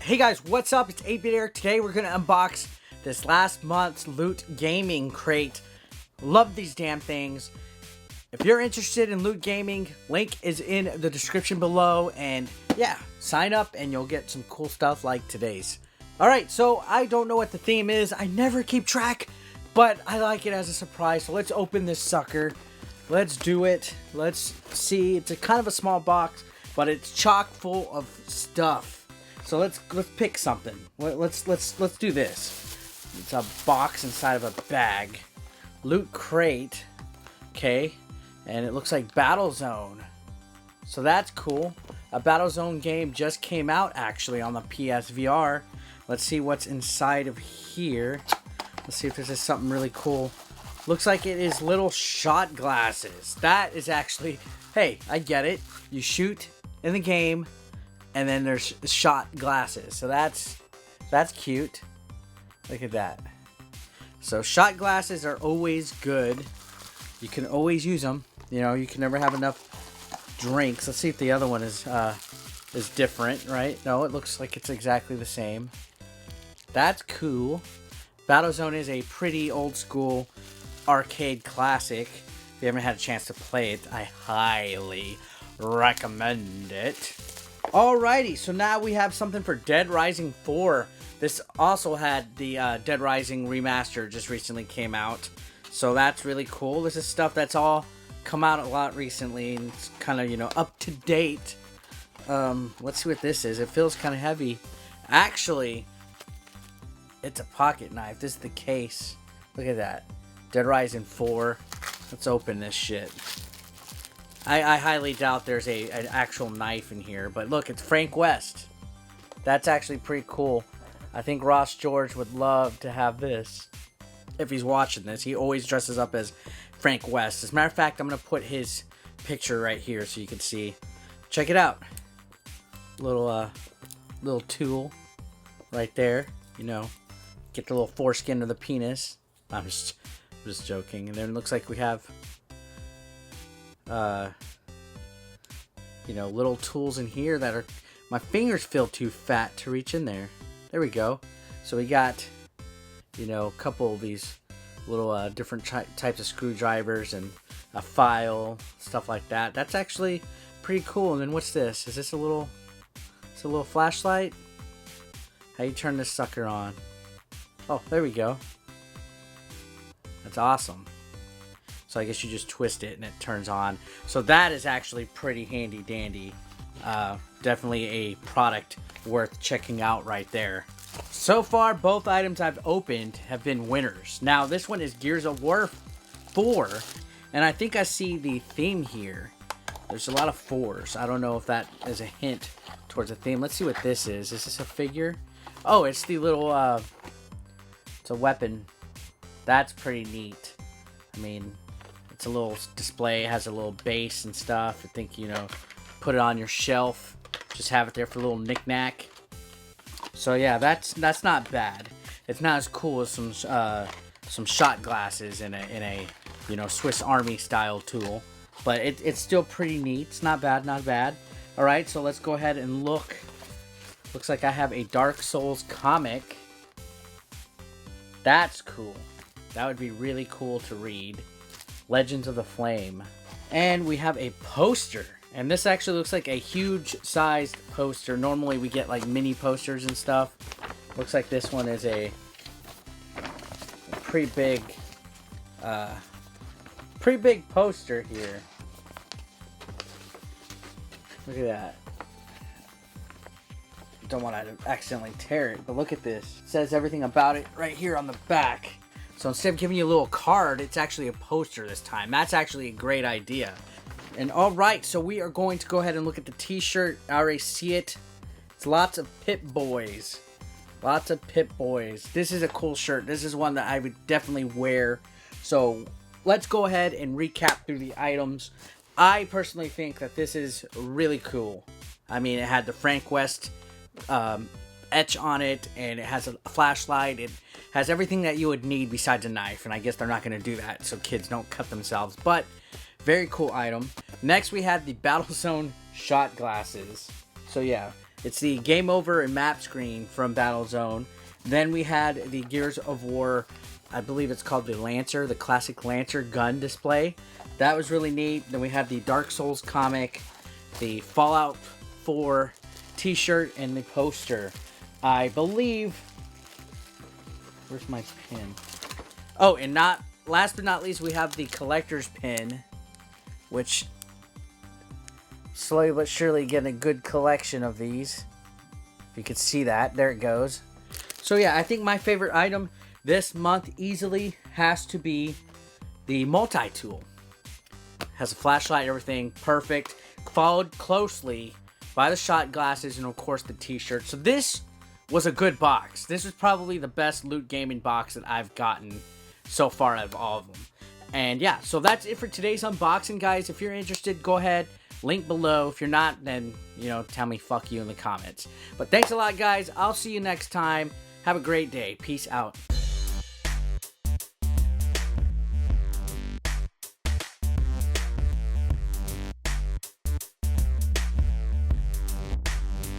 Hey guys, what's up? It's 8-Bit Eric. Today we're gonna unbox this last month's Loot Gaming crate. Love these damn things. If you're interested in Loot Gaming, link is in the description below, and yeah, sign up and you'll get some cool stuff like today's. Alright, so I don't know what the theme is. I never keep track, but I like it as a surprise. So let's open this sucker. Let's do it. Let's see. It's a kind of a small box, but it's chock full of stuff. So let's pick something. Let's do this. It's a box inside of a bag. Loot crate. Okay. And it looks like Battlezone. So that's cool. A Battlezone game just came out actually on the PSVR. Let's see what's inside of here. Let's see if this is something really cool. Looks like it is little shot glasses. That is actually, hey, I get it. You shoot in the game, and then there's shot glasses. So that's cute. Look at that. So shot glasses are always good. You can always use them. You know, you can never have enough drinks. Let's see if the other one is different, right? No, it looks like it's exactly the same. That's cool. Battlezone is a pretty old school arcade classic. If you haven't had a chance to play it, I highly recommend it. Alrighty, so now we have something for Dead Rising 4. This also had the Dead Rising remaster just recently came out. So that's really cool. This is stuff that's all come out a lot recently, and it's kind of, you know, up to date. Let's see what this is. It feels kind of heavy. Actually, it's a pocket knife. This is the case. Look at that. Dead Rising 4. Let's open this shit. I highly doubt there's an actual knife in here, but look, it's Frank West. That's actually pretty cool. I think Ross George would love to have this. If he's watching this, he always dresses up as Frank West. As a matter of fact, I'm going to put his picture right here so you can see. Check it out. Little tool right there. You know, get the little foreskin of the penis. I'm just joking. And then it looks like we have you know, little tools in here that are, my fingers feel too fat to reach in there. There we go. So we got, you know, a couple of these little different types of screwdrivers and a file, stuff like that. That's actually pretty cool. And then what's this? Is this a little, it's a little flashlight? How you turn this sucker on? Oh, there we go. That's awesome. So I guess you just twist it and it turns on. So that is actually pretty handy dandy. Definitely a product worth checking out right there. So far, both items I've opened have been winners. Now, this one is Gears of War 4. And I think I see the theme here. There's a lot of 4s. I don't know if that is a hint towards a theme. Let's see what this is. Is this a figure? Oh, it's the little, it's a weapon. That's pretty neat. I mean, it's a little display. It has a little base and stuff. I think, you know, put it on your shelf. Just have it there for a little knick-knack. So yeah, that's not bad. It's not as cool as some shot glasses in a you know, Swiss Army style tool, but it's still pretty neat. It's not bad, not bad. All right, so let's go ahead and look. Looks like I have a Dark Souls comic. That's cool. That would be really cool to read. Legends of the Flame. And we have a poster. And this actually looks like a huge sized poster. Normally we get like mini posters and stuff. Looks like this one is a pretty big poster here. Look at that. Don't want to accidentally tear it, but look at this. It says everything about it right here on the back. So instead of giving you a little card, it's actually a poster this time. That's actually a great idea. And alright, so we are going to go ahead and look at the t-shirt. I already see it. It's lots of Pip Boys. Lots of Pip Boys. This is a cool shirt. This is one that I would definitely wear. So let's go ahead and recap through the items. I personally think that this is really cool. I mean, it had the Frank West etch on it, and it has a flashlight. It has everything that you would need besides a knife, and I guess they're not going to do that so kids don't cut themselves, but very cool item. Next we had the Battlezone shot glasses. So yeah, It's the Game Over and Map screen from Battlezone. Then we had the Gears of War, I believe it's called the Lancer, the classic Lancer gun display. That was really neat. Then we had the Dark Souls comic, the Fallout 4 t-shirt, and the poster. I believe... Where's my pin? Oh, and last but not least, we have the collector's pin, which slowly but surely getting a good collection of these. If you could see that. There it goes. So yeah, I think my favorite item this month easily has to be the multi-tool. Has a flashlight, everything perfect. Followed closely by the shot glasses and of course the t-shirt. So this was a good box. This was probably the best Loot Gaming box that I've gotten so far out of all of them. And yeah, so that's it for today's unboxing, guys. If you're interested, go ahead, link below. If you're not, then, you know, tell me fuck you in the comments. But thanks a lot, guys. I'll see you next time. Have a great day. Peace out.